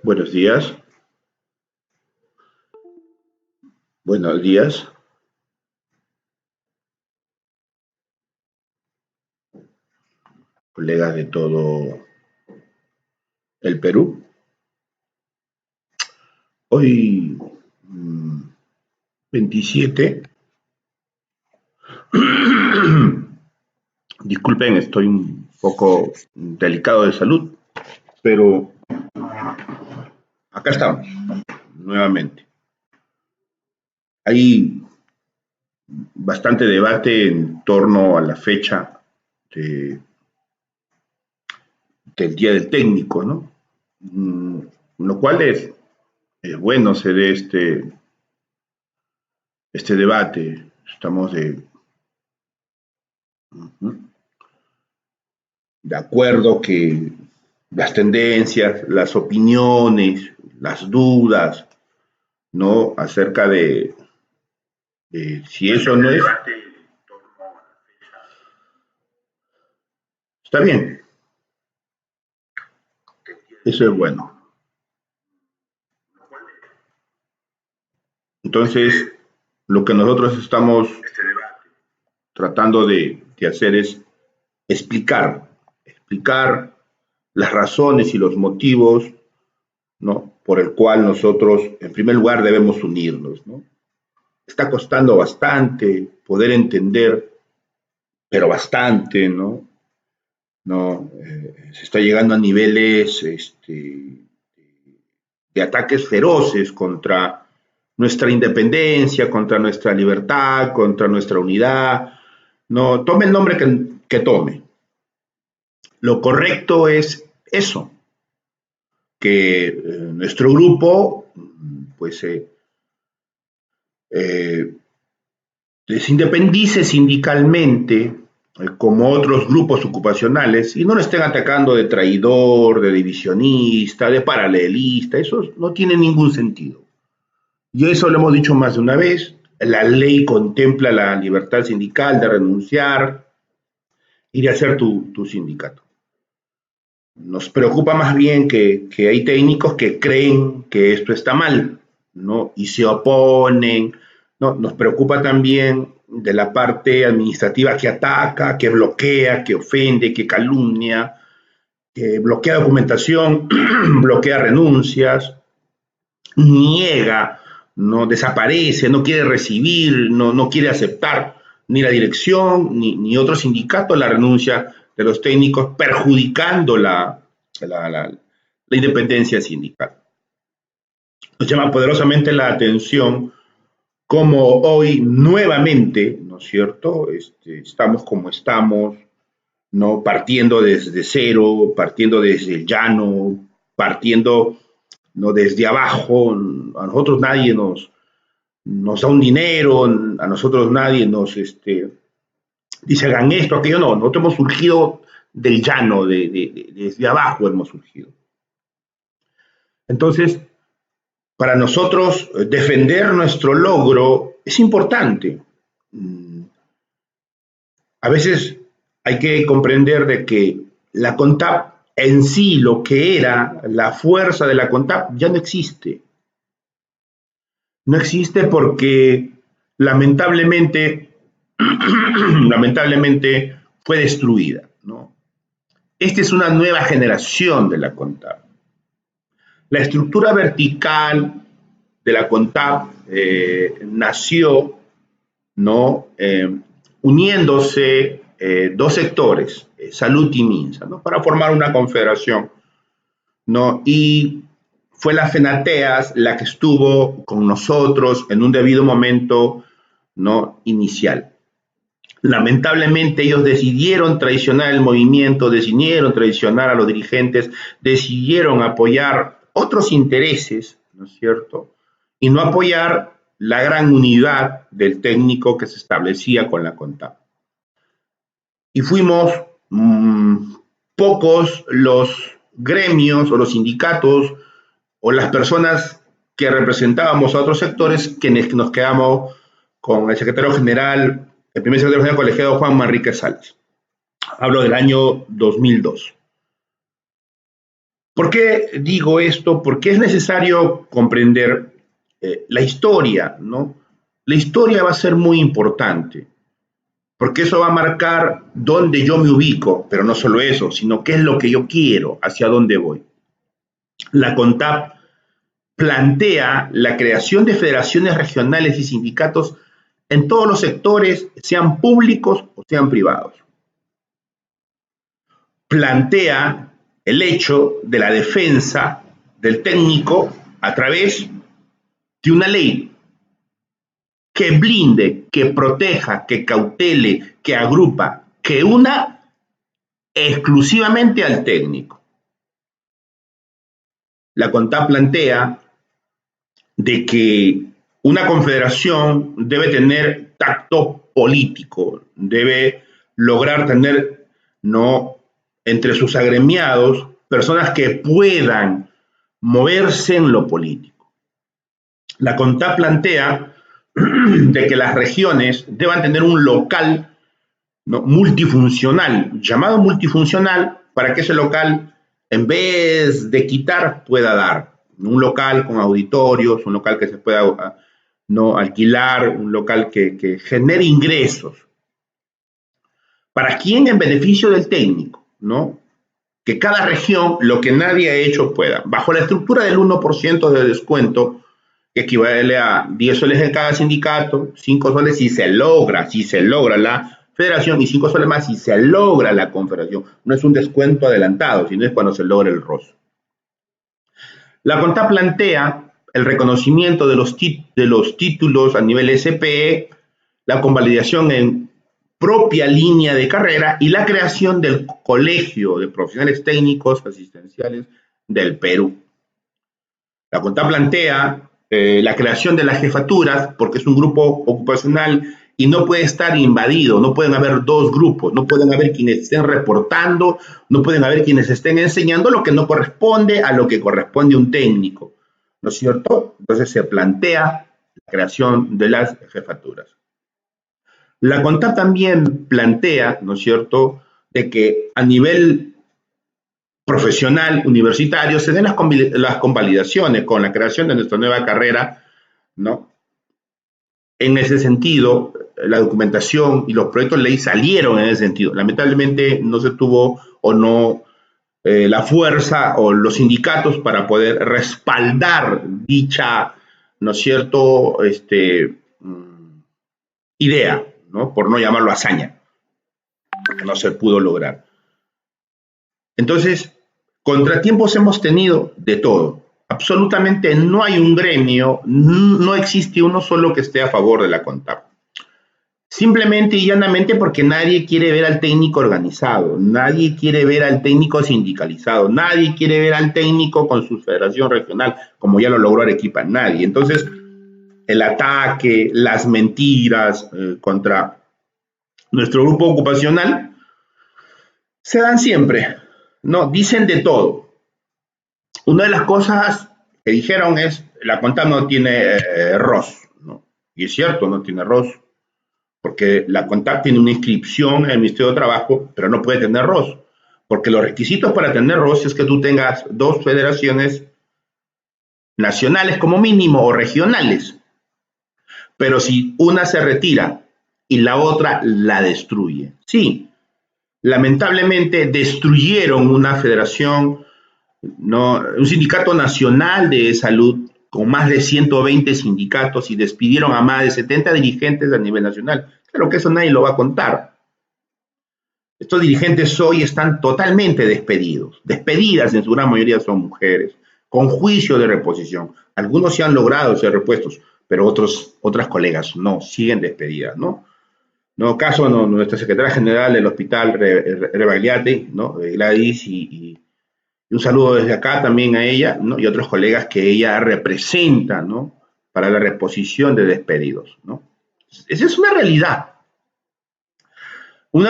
Buenos días, buenos días, colegas de todo el Perú. Hoy, 27, disculpen, estoy un poco delicado de salud, pero acá estamos, nuevamente. Hay bastante debate en torno a la fecha de- del Día del Técnico, ¿no? Mm, Lo cual es bueno se dé este debate. Estamos de acuerdo que las tendencias, las opiniones, las dudas, ¿no? Acerca de si eso no es, está bien, eso es bueno. Entonces, lo que nosotros estamos tratando de hacer es explicar las razones y los motivos, ¿no? Por el cual nosotros, en primer lugar, debemos unirnos, ¿no? Está costando bastante poder entender, pero bastante, ¿no? ¿No? Se está llegando a niveles de ataques feroces contra nuestra independencia, contra nuestra libertad, contra nuestra unidad. No, tome el nombre que tome. Lo correcto es eso, que nuestro grupo pues eh, se independice sindicalmente como otros grupos ocupacionales y no lo estén atacando de traidor, de divisionista, de paralelista, eso no tiene ningún sentido. Y eso lo hemos dicho más de una vez, la ley contempla la libertad sindical de renunciar y de hacer tu sindicato. Nos preocupa más bien que hay técnicos que creen que esto está mal, ¿no? Y se oponen, ¿no? Nos preocupa también de la parte administrativa que ataca, que bloquea, que ofende, que calumnia, que bloquea documentación, bloquea renuncias, niega, no desaparece, no quiere recibir, no quiere aceptar ni la dirección ni otro sindicato la renuncia de los técnicos, perjudicando la, la, la independencia sindical. Nos llama poderosamente la atención cómo hoy nuevamente, ¿no es cierto? Estamos como estamos, ¿no? Partiendo desde cero, partiendo desde el llano, partiendo, ¿no? Desde abajo. A nosotros nadie nos da un dinero, a nosotros nadie nos dice hagan esto, aquello, no, nosotros hemos surgido del llano, desde abajo hemos surgido. Entonces, para nosotros defender nuestro logro es importante. A veces hay que comprender de que la CONTAP en sí, lo que era la fuerza de la CONTAP, ya no existe. No existe porque lamentablemente, lamentablemente fue destruida, ¿no? Esta es una nueva generación de la CONTAP. La estructura vertical de la CONTAP nació, ¿no? Uniéndose dos sectores, Salud y Minsa, ¿no? Para formar una confederación, ¿no? Y fue la FENATEAS la que estuvo con nosotros en un debido momento, ¿no? Inicial. Lamentablemente ellos decidieron traicionar el movimiento, decidieron traicionar a los dirigentes, decidieron apoyar otros intereses, ¿no es cierto? Y no apoyar la gran unidad del técnico que se establecía con la CONTAP. Y fuimos pocos los gremios o los sindicatos o las personas que representábamos a otros sectores quienes nos quedamos con el secretario general, el primer secretario general colegiado Juan Manrique Salas. Hablo del año 2002. ¿Por qué digo esto? Porque es necesario comprender la historia, ¿no? La historia va a ser muy importante, porque eso va a marcar dónde yo me ubico, pero no solo eso, sino qué es lo que yo quiero, hacia dónde voy. La CONTAP plantea la creación de federaciones regionales y sindicatos en todos los sectores, sean públicos o sean privados. Plantea el hecho de la defensa del técnico a través de una ley que blinde, que proteja, que cautele, que agrupa, que una exclusivamente al técnico. La CONTAP plantea de que una confederación debe tener tacto político, debe lograr tener, ¿no?, entre sus agremiados personas que puedan moverse en lo político. La CONTAP plantea de que las regiones deban tener un local, ¿no?, multifuncional, llamado multifuncional, para que ese local, en vez de quitar, pueda dar. Un local con auditorios, un local que se pueda, ¿no?, alquilar, un local que genere ingresos. ¿Para quién? En beneficio del técnico, ¿no? Que cada región, lo que nadie ha hecho, pueda. Bajo la estructura del 1% de descuento, que equivale a 10 soles en cada sindicato, 5 soles si se logra la federación, y 5 soles más si se logra la confederación. No es un descuento adelantado, sino es cuando se logra el ROS. La CONTAP plantea el reconocimiento de los títulos a nivel SPE, la convalidación en propia línea de carrera y la creación del Colegio de Profesionales Técnicos Asistenciales del Perú. La CONTAP plantea la creación de las jefaturas, porque es un grupo ocupacional y no puede estar invadido, no pueden haber dos grupos, no pueden haber quienes estén reportando, no pueden haber quienes estén enseñando lo que no corresponde a lo que corresponde a un técnico, ¿no es cierto? Entonces se plantea la creación de las jefaturas. La CONTAP también plantea, ¿no es cierto?, de que a nivel profesional, universitario, se den las convalidaciones con la creación de nuestra nueva carrera, ¿no? En ese sentido, la documentación y los proyectos de ley salieron en ese sentido. Lamentablemente no se tuvo o no la fuerza o los sindicatos para poder respaldar dicha, ¿no es cierto?, idea, ¿no?, por no llamarlo hazaña, porque no se pudo lograr. Entonces, contratiempos hemos tenido de todo. Absolutamente no hay un gremio, no existe uno solo que esté a favor de la CONTAP. Simplemente y llanamente porque nadie quiere ver al técnico organizado, nadie quiere ver al técnico sindicalizado, nadie quiere ver al técnico con su federación regional, como ya lo logró Arequipa, nadie. Entonces, el ataque, las mentiras contra nuestro grupo ocupacional se dan siempre, ¿no? Dicen de todo. Una de las cosas que dijeron es, la CONTAP no tiene ROS, ¿no? Y es cierto, no tiene ROS, porque la CONTAP tiene una inscripción en el Ministerio de Trabajo, pero no puede tener ROS, porque los requisitos para tener ROS es que tú tengas 2 federaciones nacionales como mínimo o regionales, pero si una se retira y la otra la destruye. Sí, lamentablemente destruyeron una federación, ¿no?, un sindicato nacional de salud con más de 120 sindicatos y despidieron a más de 70 dirigentes a nivel nacional. Claro que eso nadie lo va a contar. Estos dirigentes hoy están totalmente despedidos. Despedidas en su gran mayoría son mujeres, con juicio de reposición. Algunos sí han logrado ser repuestos, pero otras colegas no, siguen despedidas, ¿no? No, caso nuestra secretaria general del hospital Rebagliati, ¿no?, Gladys, y un saludo desde acá también a ella, ¿no?, y otros colegas que ella representa, ¿no?, para la reposición de despedidos, ¿no? Esa es una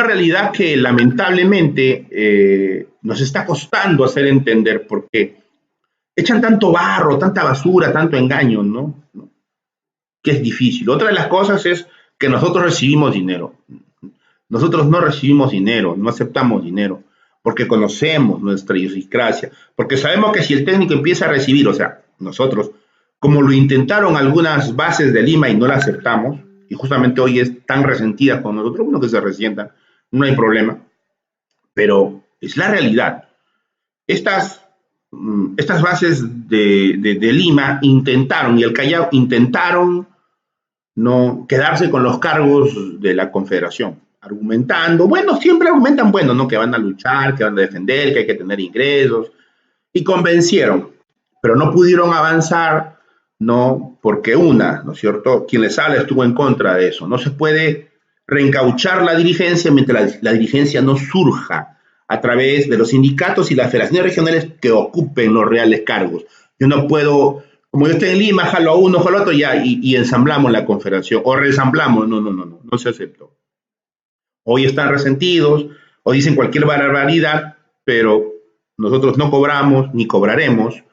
realidad que lamentablemente nos está costando hacer entender porque echan tanto barro, tanta basura, tanto engaño, ¿no?, que es difícil. Otra de las cosas es que nosotros recibimos dinero. Nosotros no recibimos dinero, no aceptamos dinero, porque conocemos nuestra idiosincrasia, porque sabemos que si el técnico empieza a recibir, o sea, nosotros, como lo intentaron algunas bases de Lima y no la aceptamos, y justamente hoy es tan resentida con nosotros, bueno, que se resientan, no hay problema, pero es la realidad. Estas bases de Lima intentaron, y el Callao intentaron no quedarse con los cargos de la Confederación, argumentando, bueno, siempre argumentan, bueno, ¿no? Que van a luchar, que van a defender, que hay que tener ingresos, y convencieron, pero no pudieron avanzar, ¿no? Porque ¿no es cierto? Quien les habla estuvo en contra de eso. No se puede reencauchar la dirigencia mientras la dirigencia no surja a través de los sindicatos y las federaciones regionales que ocupen los reales cargos. Yo no puedo, como yo estoy en Lima, jalo a uno, jalo a otro ya, y ensamblamos la confederación, o resamblamos, no se aceptó. Hoy están resentidos, o dicen cualquier barbaridad, pero nosotros no cobramos ni cobraremos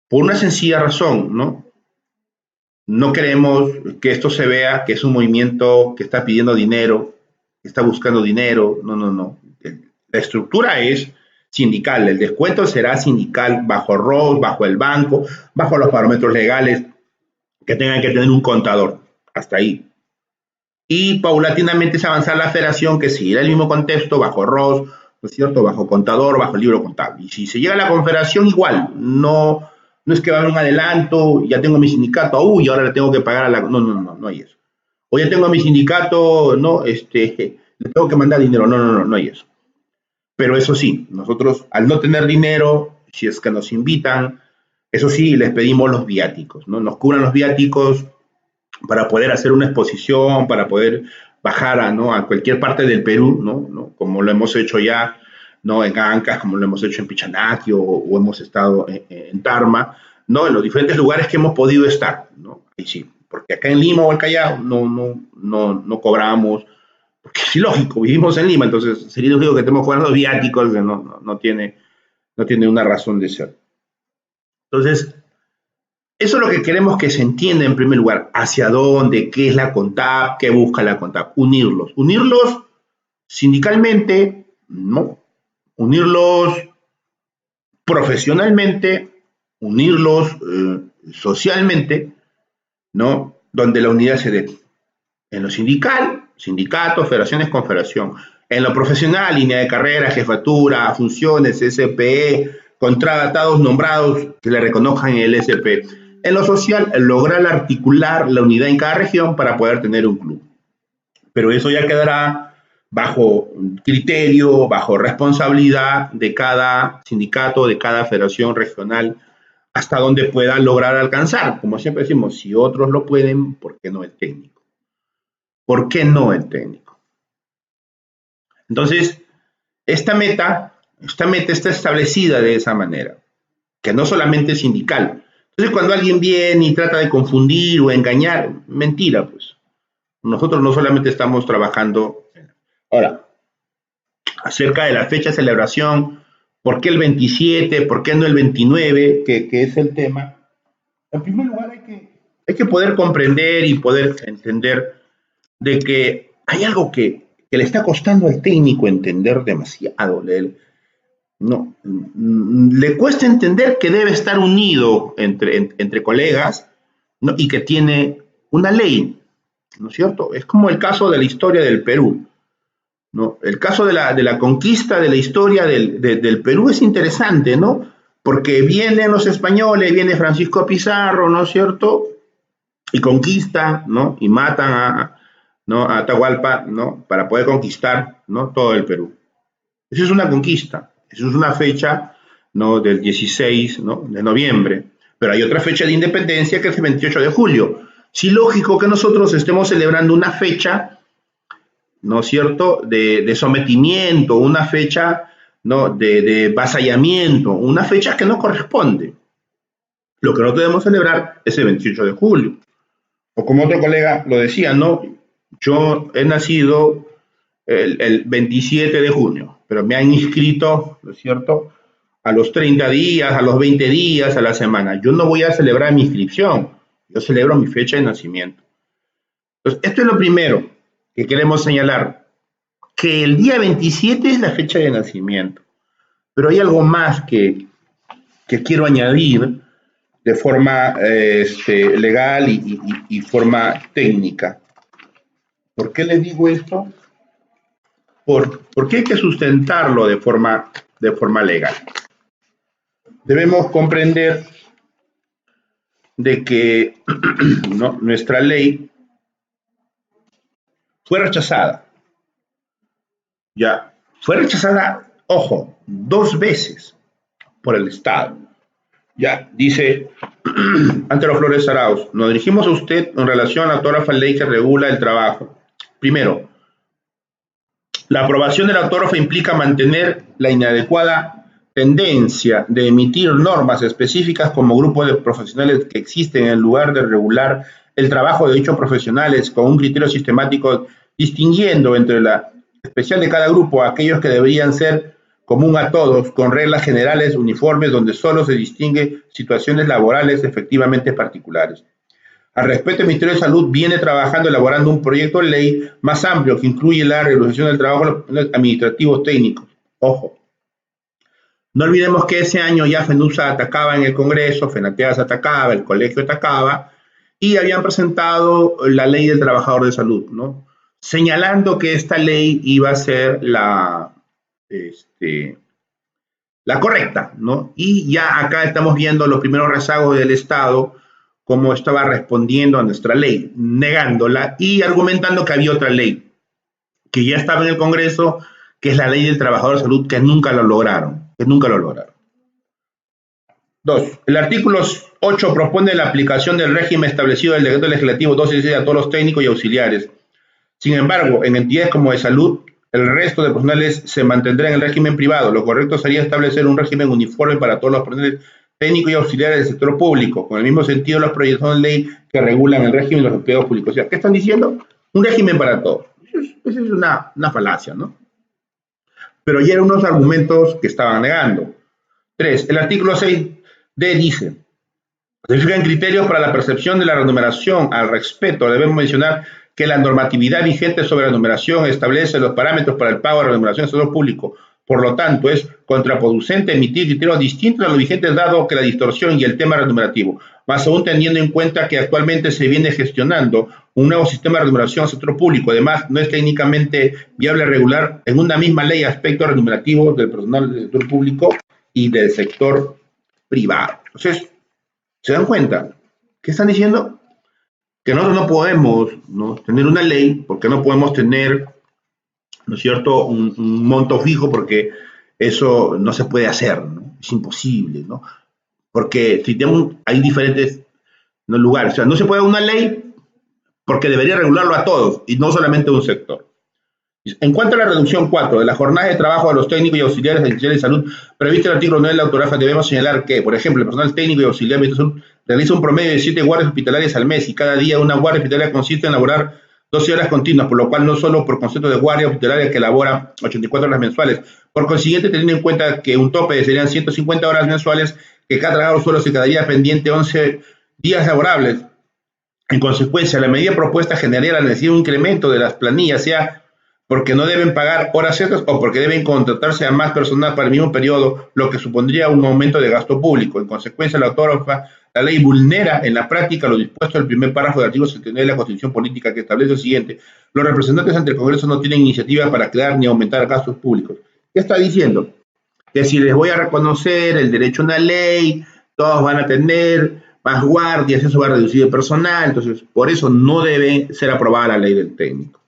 por una sencilla razón, ¿no? No queremos que esto se vea que es un movimiento que está pidiendo dinero, que está buscando dinero, no. La estructura es sindical, el descuento será sindical bajo ROS, bajo el banco, bajo los parámetros legales que tengan que tener un contador, hasta ahí. Y paulatinamente se avanzar la federación que seguirá el mismo contexto bajo ROS, ¿no es cierto? Bajo contador, bajo el libro contable. Y si se llega a la confederación, igual, no es que va a haber un adelanto, ya tengo mi sindicato, y ahora le tengo que pagar a la... No hay eso. O ya tengo a mi sindicato, le tengo que mandar dinero, no hay eso. Pero eso sí, nosotros al no tener dinero, si es que nos invitan, eso sí, les pedimos los viáticos, ¿no? Nos cubran los viáticos para poder hacer una exposición, para poder bajar a cualquier parte del Perú, ¿no? Como lo hemos hecho ya, ¿no? En Ancash, como lo hemos hecho en Pichanaki o hemos estado en Tarma, ¿no? En los diferentes lugares que hemos podido estar, ¿no? Ahí sí, porque acá en Lima o el Callao no cobramos, porque es lógico, vivimos en Lima, entonces sería lógico que estemos cobrando viáticos, que no tiene una razón de ser. Entonces, eso es lo que queremos que se entienda en primer lugar, hacia dónde, qué es la CONTAP, qué busca la CONTAP, unirlos sindicalmente, ¿no? Unirlos profesionalmente, unirlos socialmente, ¿no? Donde la unidad se dé en lo sindical, sindicatos, federaciones, confederación. En lo profesional, línea de carrera, jefatura, funciones, SPE, contratados nombrados que le reconozcan en el SP. En lo social, lograr articular la unidad en cada región para poder tener un club. Pero eso ya quedará bajo criterio, bajo responsabilidad de cada sindicato, de cada federación regional, hasta donde pueda lograr alcanzar. Como siempre decimos, si otros lo pueden, ¿por qué no el técnico? ¿Por qué no el técnico? Entonces, esta meta está establecida de esa manera, que no solamente es sindical. Entonces, cuando alguien viene y trata de confundir o engañar, mentira, pues. Nosotros no solamente estamos trabajando. Ahora, acerca de la fecha de celebración, ¿por qué el 27? ¿Por qué no el 29? Que es el tema. En primer lugar, hay que poder comprender y poder entender de que hay algo que le está costando al técnico entender demasiado. Le cuesta entender que debe estar unido entre colegas, ¿no? Y que tiene una ley, ¿no es cierto? Es como el caso de la historia del Perú, ¿no? El caso de la conquista de la historia del Perú es interesante, ¿no? Porque vienen los españoles, viene Francisco Pizarro, ¿no es cierto? Y conquista, ¿no? Y matan a Atahualpa, ¿no? Para poder conquistar, ¿no? Todo el Perú. Eso es una conquista, eso es una fecha, ¿no? Del 16, ¿no? De noviembre. Pero hay otra fecha de independencia que es el 28 de julio. Sí, lógico que nosotros estemos celebrando una fecha, ¿no es cierto?, de sometimiento, una fecha, ¿no?, de vasallamiento, una fecha que no corresponde. Lo que no debemos celebrar es el 28 de julio. O como otro colega lo decía, ¿no? Yo he nacido el 27 de junio, pero me han inscrito, ¿no es cierto?, a los 30 días, a los 20 días, a la semana. Yo no voy a celebrar mi inscripción, yo celebro mi fecha de nacimiento. Entonces, esto es lo primero que queremos señalar. que el día 27 es la fecha de nacimiento. Pero hay algo más que quiero añadir de forma legal y forma técnica. ¿Por qué les digo esto? Porque hay que sustentarlo de forma legal. Debemos comprender de que ¿no? Nuestra ley fue rechazada. Ya, fue rechazada, ojo, 2 veces por el Estado. Ya, dice Antero Flores Arauz, nos dirigimos a usted en relación a la autógrafa ley que regula el trabajo. Primero, la aprobación de la autógrafa implica mantener la inadecuada tendencia de emitir normas específicas como grupos de profesionales que existen en lugar de regular el trabajo de dichos profesionales con un criterio sistemático distinguiendo entre la especial de cada grupo aquellos que deberían ser común a todos, con reglas generales uniformes donde solo se distingue situaciones laborales efectivamente particulares. Al respecto, el Ministerio de Salud viene trabajando, elaborando un proyecto de ley más amplio que incluye la regulación del trabajo administrativos técnicos. Ojo, no olvidemos que ese año ya FENUSA atacaba en el Congreso, FENATEAS atacaba, el colegio atacaba, y habían presentado la ley del trabajador de salud, ¿no? Señalando que esta ley iba a ser la correcta, ¿no? Y ya acá estamos viendo los primeros rezagos del Estado, cómo estaba respondiendo a nuestra ley, negándola y argumentando que había otra ley, que ya estaba en el Congreso, que es la ley del trabajador de salud, que nunca lo lograron, 2. El artículo 8 propone la aplicación del régimen establecido del decreto legislativo 216 a todos los técnicos y auxiliares. Sin embargo, en entidades como de salud, el resto de profesionales se mantendrá en el régimen privado. Lo correcto sería establecer un régimen uniforme para todos los profesionales técnicos y auxiliares del sector público, con el mismo sentido las proyecciones de ley que regulan el régimen de los empleados públicos. O sea, ¿qué están diciendo? Un régimen para todos. Esa es una falacia, ¿no? Pero ya eran unos argumentos que estaban negando. 3. El artículo 6D dice, se fijan criterios para la percepción de la remuneración. Al respecto, debemos mencionar que la normatividad vigente sobre la remuneración establece los parámetros para el pago de remuneración del sector público. Por lo tanto, es contraproducente emitir criterios distintos a los vigentes dado que la distorsión y el tema remunerativo, más aún teniendo en cuenta que actualmente se viene gestionando un nuevo sistema de remuneración al sector público. Además, no es técnicamente viable regular en una misma ley aspectos remunerativos del personal del sector público y del sector privado. Entonces, ¿se dan cuenta? ¿Qué están diciendo? Que nosotros no podemos, ¿no?, tener una ley, porque no podemos tener, ¿no es cierto?, un monto fijo, porque eso no se puede hacer, ¿no? Es imposible, ¿no? Porque si tenemos, hay diferentes, ¿no?, lugares. O sea, no se puede una ley porque debería regularlo a todos y no solamente a un sector. En cuanto a la reducción 4 de la jornada de trabajo de los técnicos y auxiliares de salud prevista en el artículo 9 de la autógrafa, debemos señalar que, por ejemplo, el personal técnico y auxiliar de salud realiza un promedio de 7 guardias hospitalarias al mes y cada día una guardia hospitalaria consiste en laborar 12 horas continuas, por lo cual no solo por concepto de guardia hospitalaria que elabora 84 horas mensuales. Por consiguiente, teniendo en cuenta que un tope serían 150 horas mensuales, que cada trabajador solo se quedaría pendiente 11 días laborables. En consecuencia, la medida propuesta generaría la necesidad de un incremento de las planillas, sea porque no deben pagar horas extras o porque deben contratarse a más personal para el mismo periodo, lo que supondría un aumento de gasto público. En consecuencia, la ley vulnera en la práctica lo dispuesto en el primer párrafo del artículo 79 de la Constitución Política, que establece lo siguiente: los representantes ante el Congreso no tienen iniciativa para crear ni aumentar gastos públicos. ¿Qué está diciendo? Que si les voy a reconocer el derecho a una ley, todos van a tener más guardias, eso va a reducir el personal, entonces por eso no debe ser aprobada la ley del técnico.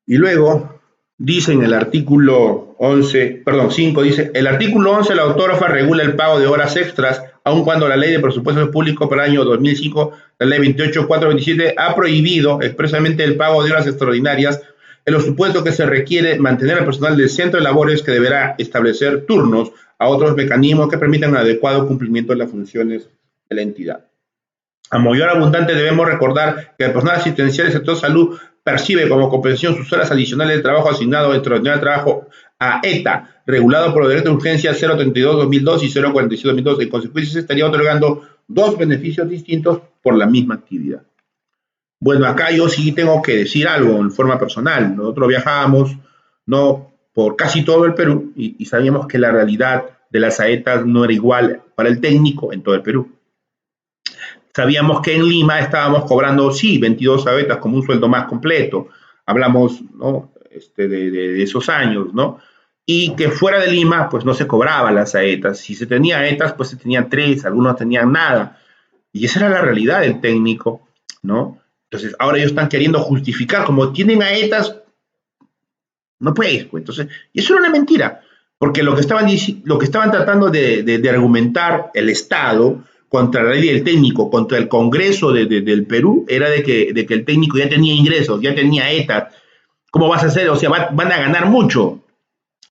Y luego dice en el artículo 5, dice, el artículo 11 de la autógrafa regula el pago de horas extras, aun cuando la ley de presupuestos públicos para el año 2005, la ley 28427, ha prohibido expresamente el pago de horas extraordinarias en los supuestos que se requiere mantener al personal del centro de labores, que deberá establecer turnos a otros mecanismos que permitan un adecuado cumplimiento de las funciones de la entidad. A mayor abundante debemos recordar que el personal asistencial del sector salud percibe como compensación sus horas adicionales de trabajo asignado extraordinario de trabajo a ETA, regulado por el Decreto de Urgencia 032-2002 y 046-2002. En consecuencia, se estaría otorgando 2 beneficios distintos por la misma actividad. Bueno, acá yo sí tengo que decir algo en forma personal. Nosotros viajábamos, ¿no?, por casi todo el Perú y sabíamos que la realidad de las saetas no era igual para el técnico en todo el Perú. Sabíamos que en Lima estábamos cobrando, sí, 22 saetas como un sueldo más completo. Hablamos, ¿no?, de esos años, ¿no? Y que fuera de Lima, pues no se cobraba las saetas. Si se tenía saetas, pues se tenían tres, algunos no tenían nada. Y esa era la realidad del técnico, ¿no? Entonces, ahora ellos están queriendo justificar, como tienen aetas, no puedes, pues. Entonces, y eso era una mentira, porque lo que estaban tratando de argumentar el Estado contra la ley del técnico, contra el Congreso del Perú, era de que el técnico ya tenía ingresos, ya tenía ETA. ¿Cómo vas a hacer? O sea, van a ganar mucho,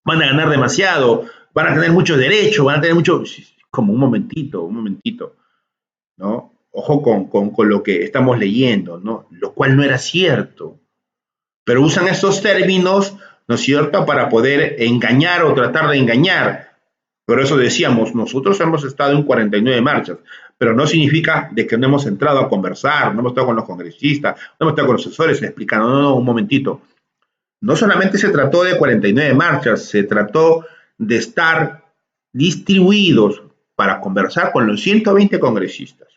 van a ganar demasiado, van a tener muchos derechos, van a tener mucho. Como un momentito, ¿no? Ojo con lo que estamos leyendo, ¿no? Lo cual no era cierto. Pero usan estos términos, ¿no es cierto?, para poder engañar o tratar de engañar. Pero eso decíamos, nosotros hemos estado en 49 marchas, pero no significa de que no hemos entrado a conversar, no hemos estado con los congresistas, no hemos estado con los asesores explicando, no, no, un momentito. No solamente se trató de 49 marchas, se trató de estar distribuidos para conversar con los 120 congresistas.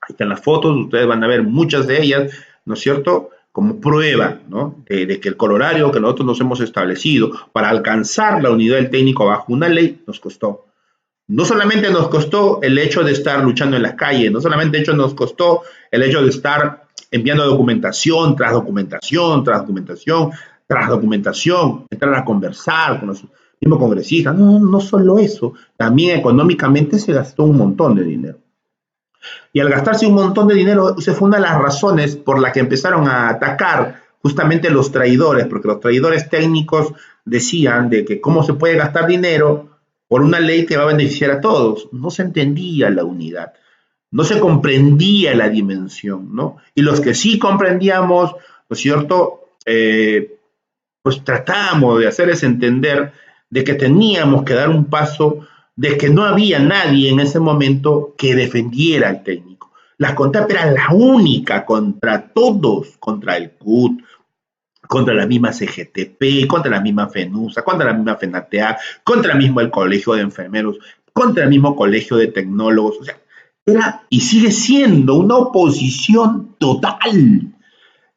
Ahí están las fotos, ustedes van a ver muchas de ellas, ¿no es cierto?, como prueba, ¿no?, de que el corolario que nosotros nos hemos establecido para alcanzar la unidad del técnico bajo una ley nos costó. No solamente nos costó el hecho de estar luchando en las calles, no solamente nos costó el hecho de estar enviando documentación tras documentación, tras documentación, tras documentación, entrar a conversar con los mismos congresistas. No, no solo eso, también económicamente se gastó un montón de dinero. Y al gastarse un montón de dinero, se fue una de las razones por la que empezaron a atacar justamente los traidores, porque los traidores técnicos decían de que cómo se puede gastar dinero por una ley que va a beneficiar a todos. No se entendía la unidad, no se comprendía la dimensión, ¿no? Y los que sí comprendíamos, ¿no es cierto?, pues tratamos de hacerles entender de que teníamos que dar un paso, de que no había nadie en ese momento que defendiera al técnico. La CONTAP era la única contra todos, contra el CUT, contra la misma CGTP, contra la misma FENUSA, contra la misma FENATEA, contra el mismo el Colegio de Enfermeros, contra el mismo Colegio de Tecnólogos. O sea, era y sigue siendo una oposición total,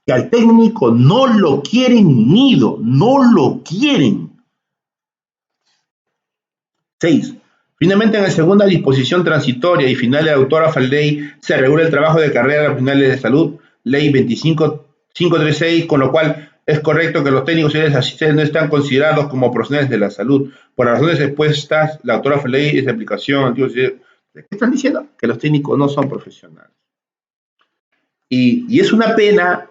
que al técnico no lo quieren unido, no lo quieren. 6. Finalmente, en la segunda disposición transitoria y final de la autógrafa ley, se regula el trabajo de carrera profesionales de salud, ley 25536, con lo cual es correcto que los técnicos y asistentes no están considerados como profesionales de la salud. Por las razones expuestas, la autógrafa ley es de aplicación. ¿Qué están diciendo? Que los técnicos no son profesionales. Y es una pena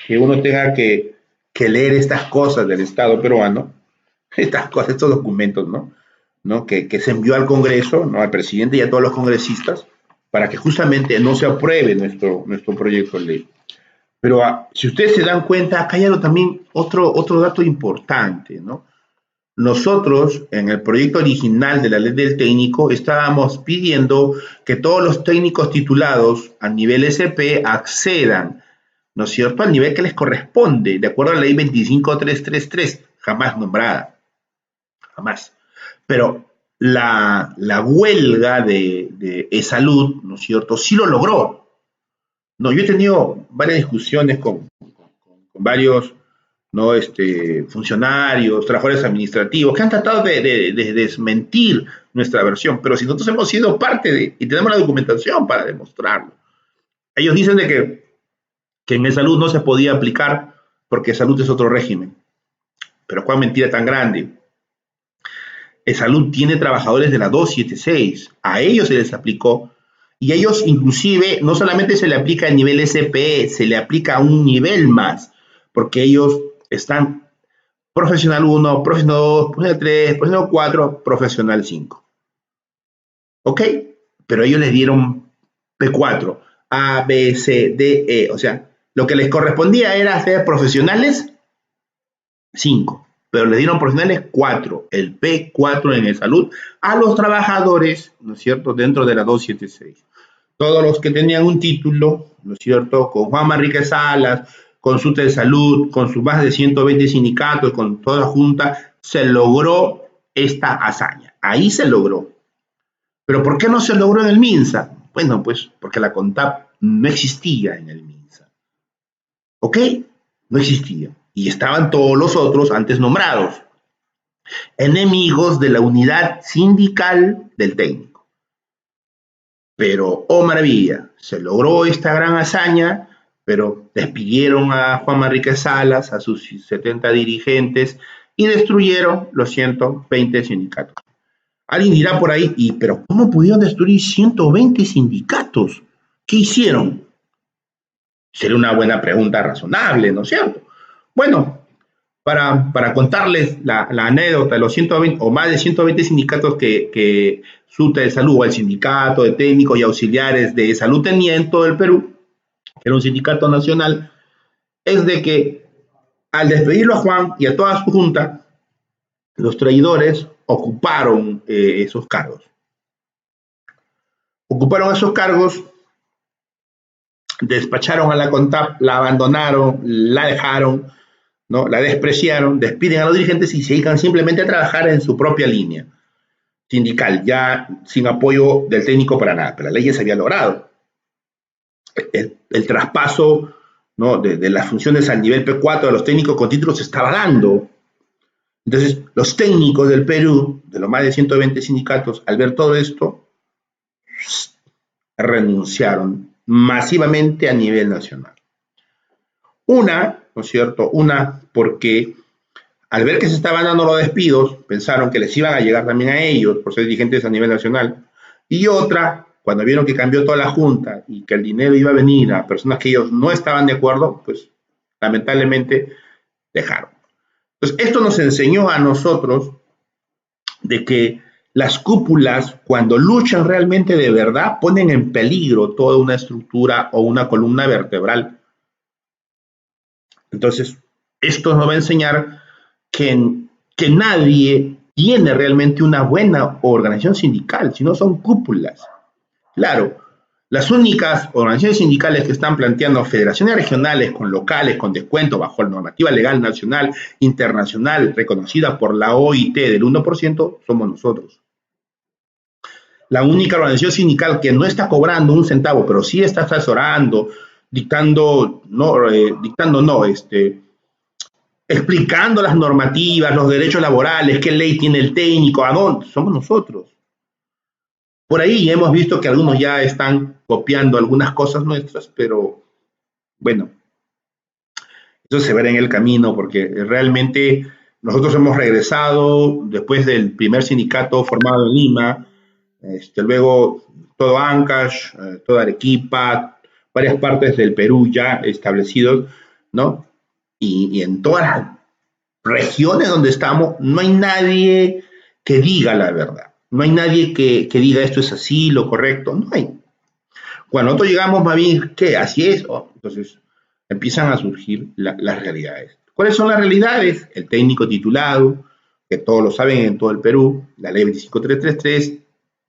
que uno tenga que leer estas cosas del Estado peruano, estas cosas, estos documentos, ¿no? Que se envió al Congreso, ¿no?, al presidente y a todos los congresistas, para que justamente no se apruebe nuestro proyecto de ley. Pero si ustedes se dan cuenta, acá hay algo también, otro dato importante, ¿no? Nosotros, en el proyecto original de la ley del técnico, estábamos pidiendo que todos los técnicos titulados a nivel SP accedan, ¿no es cierto?, al nivel que les corresponde, de acuerdo a la ley 25333, jamás nombrada, jamás. Pero la huelga de e-salud, ¿no es cierto?, sí lo logró. No, yo he tenido varias discusiones con varios, ¿no?, funcionarios, trabajadores administrativos, que han tratado de desmentir nuestra versión, pero si nosotros hemos sido parte y tenemos la documentación para demostrarlo. Ellos dicen de que en salud no se podía aplicar porque salud es otro régimen. Pero cuál mentira tan grande. Salud tiene trabajadores de la 276, a ellos se les aplicó, y a ellos inclusive no solamente se le aplica el nivel SP, se le aplica un nivel más, porque ellos están profesional 1, profesional 2, profesional 3, profesional 4, profesional 5. ¿Ok? Pero ellos les dieron P4, A, B, C, D, E. O sea, lo que les correspondía era ser profesionales 5, pero les dieron profesionales 4, el P4 en el salud, a los trabajadores, ¿no es cierto?, dentro de la 276. Todos los que tenían un título, ¿no es cierto?, con Juan Manrique Salas, con su de salud, con sus más de 120 sindicatos, con toda la junta, se logró esta hazaña. Ahí se logró. ¿Pero por qué no se logró en el MINSA? Bueno, pues porque la CONTAP no existía en el MINSA. ¿Ok? No existía. Y estaban todos los otros antes nombrados, enemigos de la unidad sindical del técnico. Pero, oh maravilla, se logró esta gran hazaña, pero despidieron a Juan Manrique Salas, a sus 70 dirigentes, y destruyeron los 120 sindicatos. Alguien dirá por ahí, pero ¿cómo pudieron destruir 120 sindicatos? ¿Qué hicieron? Sería una buena pregunta razonable, ¿no es cierto? Bueno, para contarles la anécdota de los 120 o más de 120 sindicatos que SUTE de Salud, o el sindicato de técnicos y auxiliares de salud tenía en todo el Perú, que era un sindicato nacional, es de que al despedirlo a Juan y a toda su junta, los traidores ocuparon esos cargos. Ocuparon esos cargos, despacharon a la CONTAP, la abandonaron, la dejaron, ¿no? La despreciaron, despiden a los dirigentes y se dedican simplemente a trabajar en su propia línea sindical, ya sin apoyo del técnico para nada. Pero la ley ya se había logrado. El traspaso, ¿no?, de las funciones al nivel P4 de los técnicos con títulos se estaba dando. Entonces, los técnicos del Perú, de los más de 120 sindicatos, al ver todo esto, renunciaron masivamente a nivel nacional. Una, ¿no es cierto? Una, porque al ver que se estaban dando los despidos, pensaron que les iban a llegar también a ellos por ser dirigentes a nivel nacional. Y otra, cuando vieron que cambió toda la junta y que el dinero iba a venir a personas que ellos no estaban de acuerdo, pues lamentablemente dejaron. Entonces, esto nos enseñó a nosotros de que las cúpulas, cuando luchan realmente de verdad, ponen en peligro toda una estructura o una columna vertebral. Entonces, esto nos va a enseñar que nadie tiene realmente una buena organización sindical, si no son cúpulas. Claro, las únicas organizaciones sindicales que están planteando federaciones regionales con locales, con descuento bajo la normativa legal nacional, internacional, reconocida por la OIT del 1%, somos nosotros. La única organización sindical que no está cobrando un centavo, pero sí está asesorando, explicando las normativas, los derechos laborales, qué ley tiene el técnico, a dónde, somos nosotros. Por ahí hemos visto que algunos ya están copiando algunas cosas nuestras, pero bueno, eso se verá en el camino, porque realmente nosotros hemos regresado después del primer sindicato formado en Lima, luego todo Ancash, toda Arequipa, varias partes del Perú ya establecidos, ¿no? Y en todas las regiones donde estamos no hay nadie que diga la verdad. No hay nadie que diga esto es así, lo correcto. No hay. Cuando nosotros llegamos, más bien, ¿qué? Así es. Entonces empiezan a surgir las realidades. ¿Cuáles son las realidades? El técnico titulado, que todos lo saben en todo el Perú, la ley 25333,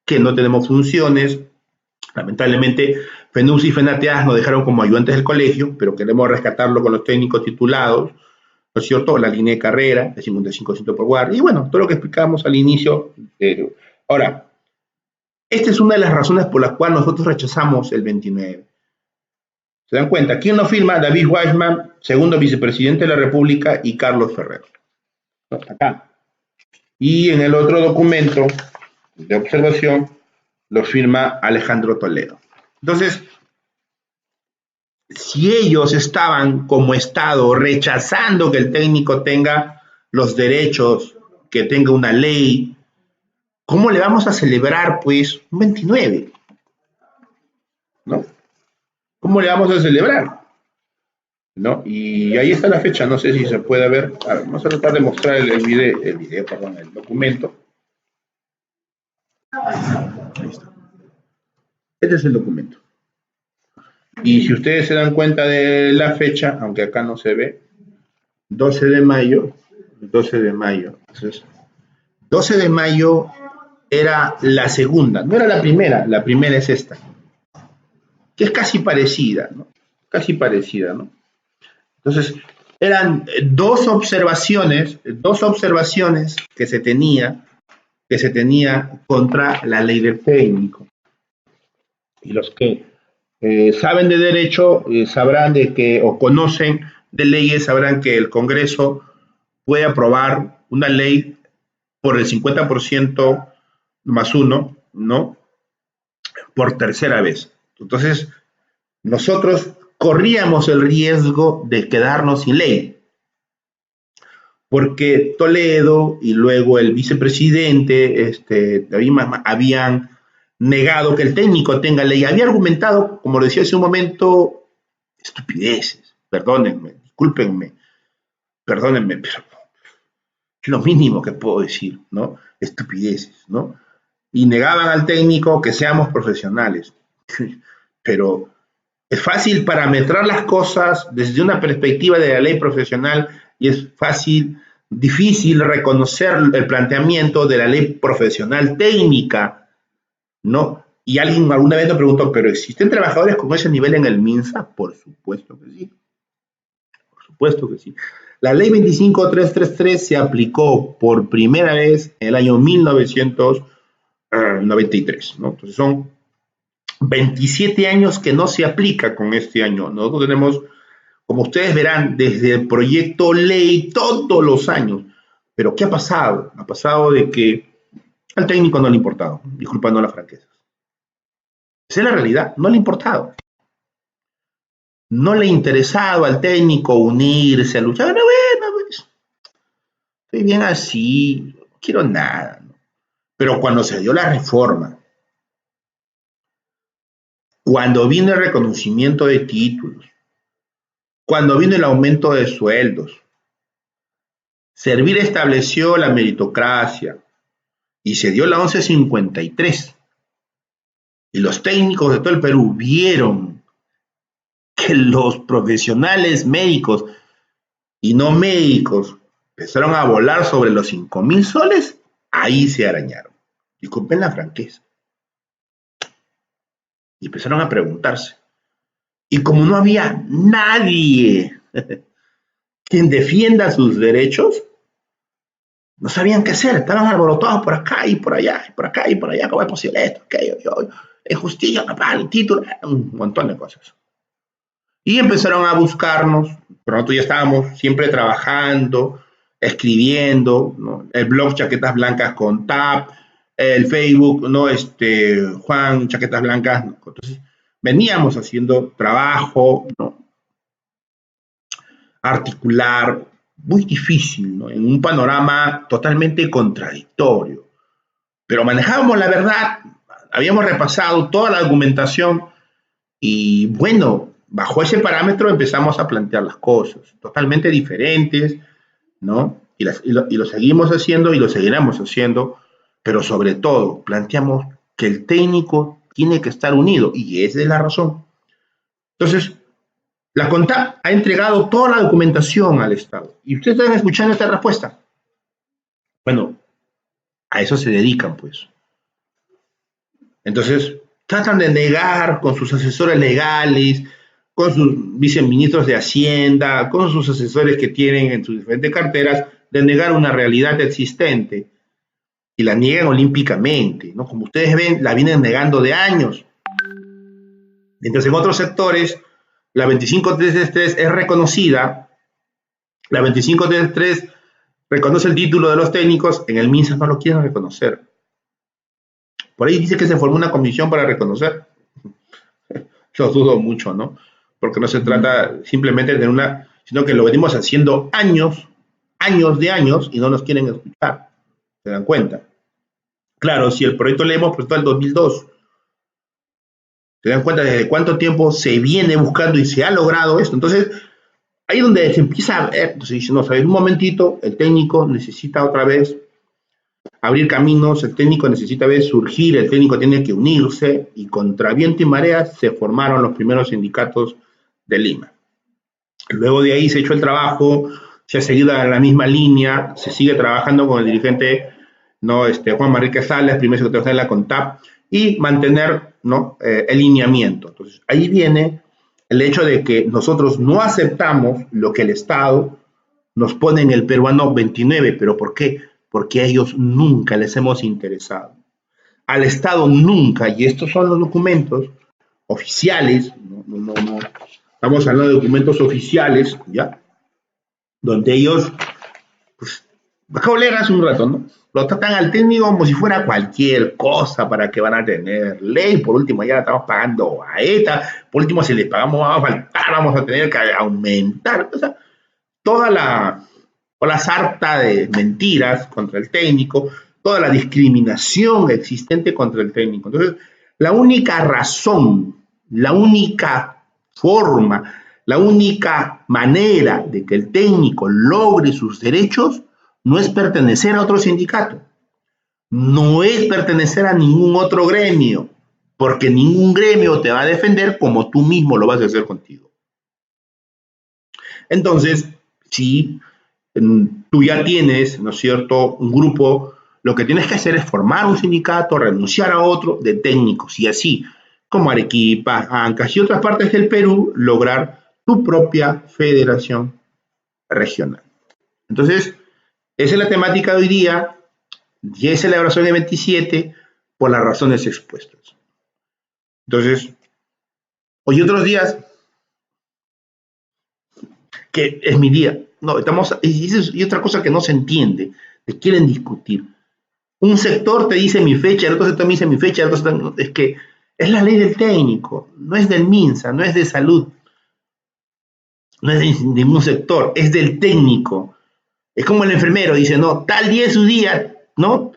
que no tenemos funciones. Lamentablemente, FENUS y FENATEAS nos dejaron como ayudantes del colegio, pero queremos rescatarlo con los técnicos titulados, ¿no es cierto? La línea de carrera, de 55% por guardia, y bueno, todo lo que explicamos al inicio. Ahora, esta es una de las razones por las cuales nosotros rechazamos el 29. ¿Se dan cuenta? ¿Quién lo firma? David Weissman, segundo vicepresidente de la República, y Carlos Ferrer. Acá. Y en el otro documento de observación lo firma Alejandro Toledo. Entonces, si ellos estaban como Estado rechazando que el técnico tenga los derechos, que tenga una ley, ¿cómo le vamos a celebrar, pues, un 29? ¿No? ¿Cómo le vamos a celebrar? ¿No? Y ahí está la fecha, no sé si se puede ver. A ver, vamos a tratar de mostrar el documento. Ahí está. Este es el documento. Y si ustedes se dan cuenta de la fecha, aunque acá no se ve, 12 de mayo, entonces, 12 de mayo era la segunda, no era la primera es esta. que es casi parecida, ¿no? Casi parecida, ¿no? Entonces, eran dos observaciones que se tenía contra la ley del técnico. Y los que saben de derecho sabrán de que, o conocen de leyes, sabrán que el Congreso puede aprobar una ley por el 50% más uno, ¿no? Por tercera vez. Entonces, nosotros corríamos el riesgo de quedarnos sin ley, porque Toledo y luego el vicepresidente habían negado que el técnico tenga ley. Había argumentado, como lo decía hace un momento, estupideces, perdónenme, discúlpenme, perdónenme, pero es lo mínimo que puedo decir, ¿no? Estupideces, ¿no? Y negaban al técnico que seamos profesionales. Pero es fácil parametrar las cosas desde una perspectiva de la ley profesional y es difícil reconocer el planteamiento de la ley profesional técnica, ¿no? Y alguien alguna vez me preguntó, ¿pero existen trabajadores con ese nivel en el MINSA? Por supuesto que sí. Por supuesto que sí. La ley 25333 se aplicó por primera vez en el año 1993, ¿no? Entonces son 27 años que no se aplica con este año. Nosotros tenemos, como ustedes verán, desde el proyecto ley todos los años. Pero ¿qué ha pasado? Ha pasado de que al técnico no le ha importado, disculpando la franqueza. Esa es la realidad, no le ha importado. No le ha interesado al técnico unirse, a luchar. Bueno, pues, estoy bien así, no quiero nada, ¿no? Pero cuando se dio la reforma, cuando vino el reconocimiento de títulos, cuando vino el aumento de sueldos, Servir estableció la meritocracia y se dio la 1153. Y los técnicos de todo el Perú vieron que los profesionales médicos y no médicos empezaron a volar sobre los 5.000 soles, ahí se arañaron. Disculpen la franqueza. Y empezaron a preguntarse. Y como no había nadie quien defienda sus derechos, no sabían qué hacer, estaban alborotados por acá y por allá, y por acá y por allá, ¿cómo es posible esto? Aquello, injusticia, papá, el título, un montón de cosas. Y empezaron a buscarnos, pero nosotros ya estábamos siempre trabajando, escribiendo, ¿no? El blog Chaquetas Blancas con TAP, el Facebook, ¿no? Juan Chaquetas Blancas, ¿no? Entonces veníamos haciendo trabajo, ¿no? Articular, muy difícil, ¿no? En un panorama totalmente contradictorio. Pero manejábamos la verdad, habíamos repasado toda la argumentación y bueno, bajo ese parámetro empezamos a plantear las cosas, totalmente diferentes, ¿no? Y lo seguimos haciendo y lo seguiremos haciendo, pero sobre todo planteamos que el técnico tiene que estar unido y esa es la razón. Entonces, la CONTAP ha entregado toda la documentación al Estado. Y ustedes están escuchando esta respuesta. Bueno, a eso se dedican, pues. Entonces, tratan de negar con sus asesores legales, con sus viceministros de Hacienda, con sus asesores que tienen en sus diferentes carteras, de negar una realidad existente. Y la niegan olímpicamente, ¿no? Como ustedes ven, la vienen negando de años. Mientras en otros sectores la 25333 es reconocida, la 25333 reconoce el título de los técnicos, en el MINSA no lo quieren reconocer. Por ahí dice que se formó una comisión para reconocer. Lo dudo mucho, ¿no? Porque no se trata simplemente de sino que lo venimos haciendo años de años y no nos quieren escuchar. ¿Se dan cuenta? Claro, si el proyecto le hemos prestado el 2002, ¿se dan cuenta desde cuánto tiempo se viene buscando y se ha logrado esto? Entonces, ahí es donde se empieza a ver, entonces dice, no, ¿sabes? Un momentito, el técnico necesita otra vez abrir caminos, el técnico necesita ver surgir, el técnico tiene que unirse, y contra viento y marea se formaron los primeros sindicatos de Lima. Luego de ahí se echó el trabajo, se ha seguido en la misma línea, se sigue trabajando con el dirigente, ¿no? Juan Manrique Salas, primer secretario de la CONTAP, y mantener ¿no? El lineamiento. Entonces, ahí viene el hecho de que nosotros no aceptamos lo que el Estado nos pone en el peruano 29, pero ¿por qué? Porque a ellos nunca les hemos interesado. Al Estado nunca, y estos son los documentos oficiales, no, estamos hablando de documentos oficiales, ¿ya? Donde ellos, pues, acabo de leer hace un rato, ¿no? Lo tratan al técnico como si fuera cualquier cosa para que van a tener ley. Por último, ya la estamos pagando a ETA. Por último, si les pagamos, va a faltar, vamos a tener que aumentar. O sea, toda la sarta de mentiras contra el técnico, toda la discriminación existente contra el técnico. Entonces, la única razón, la única forma, la única manera de que el técnico logre sus derechos no es pertenecer a otro sindicato, no es pertenecer a ningún otro gremio, porque ningún gremio te va a defender como tú mismo lo vas a hacer contigo. Entonces, si tú ya tienes, ¿no es cierto?, un grupo, lo que tienes que hacer es formar un sindicato, renunciar a otro de técnicos y así, como Arequipa, Ancash y otras partes del Perú, lograr tu propia federación regional. Entonces, esa es la temática de hoy día, 10 celebración de 27, por las razones expuestas. Entonces, hoy otros días, que es mi día, no, estamos, y otra cosa que no se entiende, que quieren discutir. Un sector te dice mi fecha, el otro sector me dice mi fecha, el otro sector, es que es la ley del técnico, no es del MINSA, no es de salud, no es de ningún sector, es del técnico. Es como el enfermero, dice, no, tal día es su día, ¿no?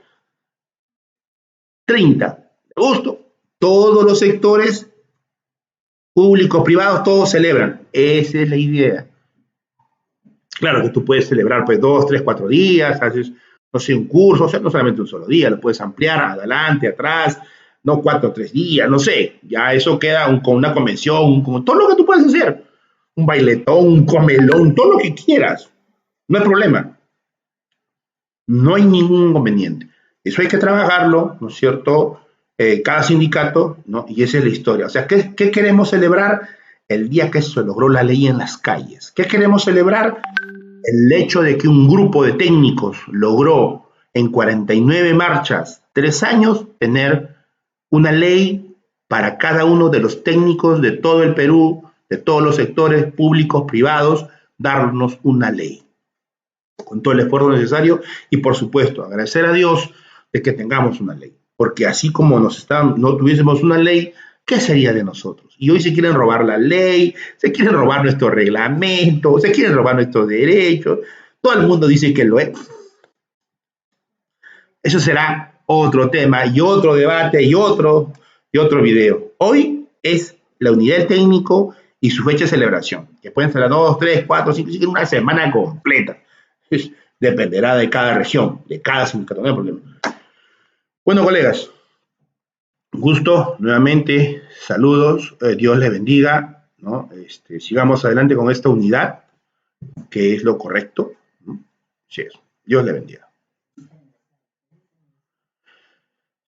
30 de agosto, todos los sectores públicos, privados, todos celebran. Esa es la idea. Claro que tú puedes celebrar pues 2, 3, 4 días, haces, no sé, un curso, o sea, no solamente un solo día, lo puedes ampliar adelante, atrás, no 4 o 3 días, no sé, ya eso queda con una convención, con todo lo que tú puedes hacer, un bailetón, un comelón, todo lo que quieras, no hay problema, no hay ningún inconveniente. Eso hay que trabajarlo, ¿no es cierto? Cada sindicato, ¿no? Y esa es la historia. O sea, ¿qué queremos celebrar? El día que se logró la ley en las calles. ¿Qué queremos celebrar? El hecho de que un grupo de técnicos logró en 49 marchas, 3 años, tener una ley para cada uno de los técnicos de todo el Perú, de todos los sectores públicos, privados, darnos una ley con todo el esfuerzo necesario y, por supuesto, agradecer a Dios de que tengamos una ley, porque así como no tuviésemos una ley, ¿qué sería de nosotros? Y hoy se quieren robar la ley, se quieren robar nuestro reglamento, se quieren robar nuestros derechos, todo el mundo dice que lo es. Eso será otro tema y otro debate y otro video. Hoy es la unidad del técnico y su fecha de celebración, que pueden ser 2, 3, 4, 5, una semana completa. Dependerá de cada región, de cada sindicato, no hay problema. Bueno, colegas, gusto nuevamente, saludos, Dios les bendiga, ¿no? Sigamos adelante con esta unidad, que es lo correcto, ¿no? Sí, Dios les bendiga.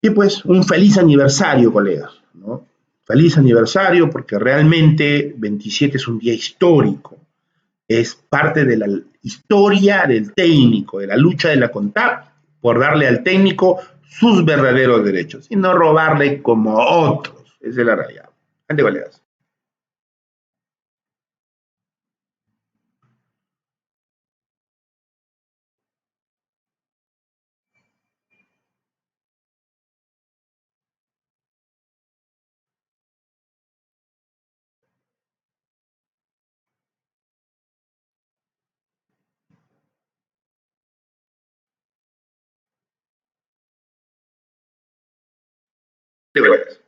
Y pues un feliz aniversario, colegas, ¿no? Feliz aniversario porque realmente 27 es un día histórico, es parte de la historia del técnico, de la lucha de la CONTAP por darle al técnico sus verdaderos derechos y no robarle como otros. Esa es la realidad. Ante colegas. Ante colegas.